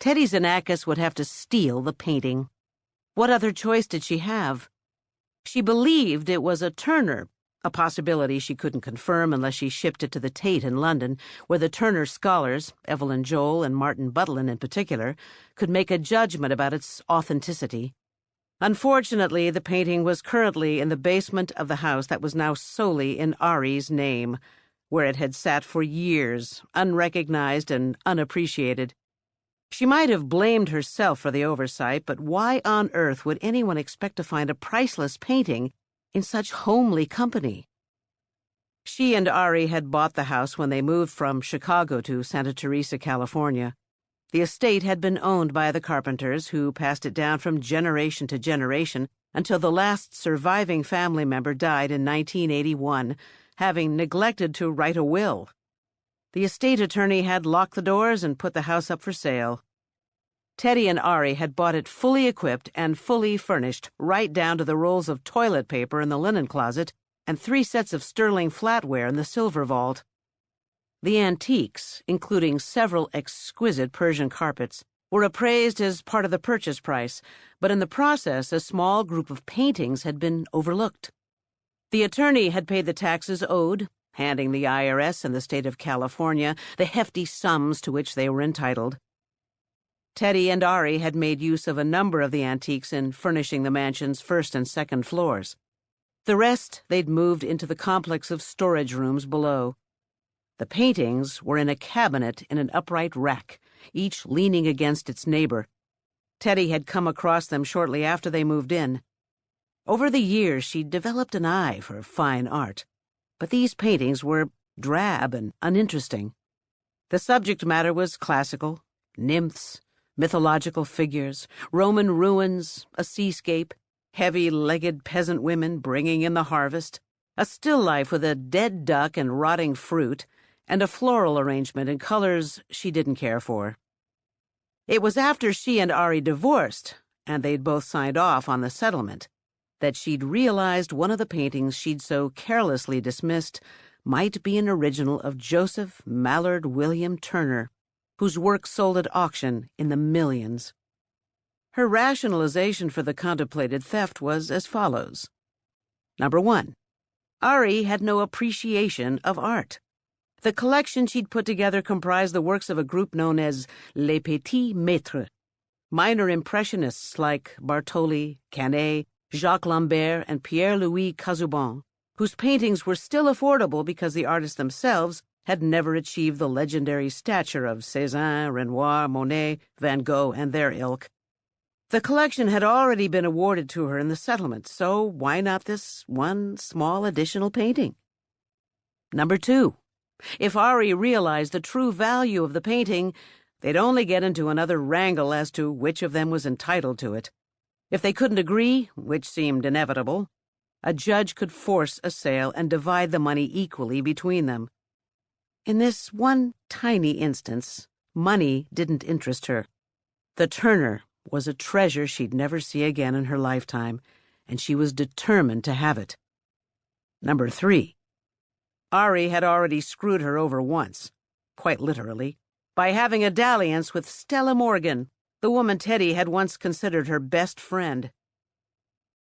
Teddy Xenakis would have to steal the painting. What other choice did she have? She believed it was a Turner, a possibility she couldn't confirm unless she shipped it to the Tate in London, where the Turner scholars, Evelyn Joel and Martin Butlin in particular, could make a judgment about its authenticity. Unfortunately, the painting was currently in the basement of the house that was now solely in Ari's name, where it had sat for years, unrecognized and unappreciated. She might have blamed herself for the oversight, but why on earth would anyone expect to find a priceless painting in such homely company? She and Ari had bought the house when they moved from Chicago to Santa Teresa, California. The estate had been owned by the Carpenters, who passed it down from generation to generation until the last surviving family member died in 1981, having neglected to write a will. The estate attorney had locked the doors and put the house up for sale. Teddy and Ari had bought it fully equipped and fully furnished, right down to the rolls of toilet paper in the linen closet and 3 sets of sterling flatware in the silver vault. The antiques, including several exquisite Persian carpets, were appraised as part of the purchase price, but in the process a small group of paintings had been overlooked. The attorney had paid the taxes owed, handing the IRS and the state of California the hefty sums to which they were entitled. Teddy and Ari had made use of a number of the antiques in furnishing the mansion's first and second floors. The rest they'd moved into the complex of storage rooms below. The paintings were in a cabinet in an upright rack, each leaning against its neighbor. Teddy had come across them shortly after they moved in. Over the years, she'd developed an eye for fine art, but these paintings were drab and uninteresting. The subject matter was classical: nymphs, mythological figures, Roman ruins, a seascape, heavy-legged peasant women bringing in the harvest, a still life with a dead duck and rotting fruit, and a floral arrangement in colors she didn't care for. It was after she and Ari divorced, and they'd both signed off on the settlement, that she'd realized one of the paintings she'd so carelessly dismissed might be an original of Joseph Mallard William Turner, whose work sold at auction in the millions. Her rationalization for the contemplated theft was as follows. Number 1, Ari had no appreciation of art. The collection she'd put together comprised the works of a group known as Les Petits Maîtres, minor impressionists like Bartoli, Canet, Jacques Lambert, and Pierre-Louis Casaubon, whose paintings were still affordable because the artists themselves had never achieved the legendary stature of Cézanne, Renoir, Monet, Van Gogh, and their ilk. The collection had already been awarded to her in the settlement, so why not this one small additional painting? Number 2, if Ari realized the true value of the painting, they'd only get into another wrangle as to which of them was entitled to it. If they couldn't agree, which seemed inevitable, a judge could force a sale and divide the money equally between them. In this one tiny instance, money didn't interest her. The Turner was a treasure she'd never see again in her lifetime, and she was determined to have it. Number 3, Ari had already screwed her over once, quite literally, by having a dalliance with Stella Morgan, the woman Teddy had once considered her best friend.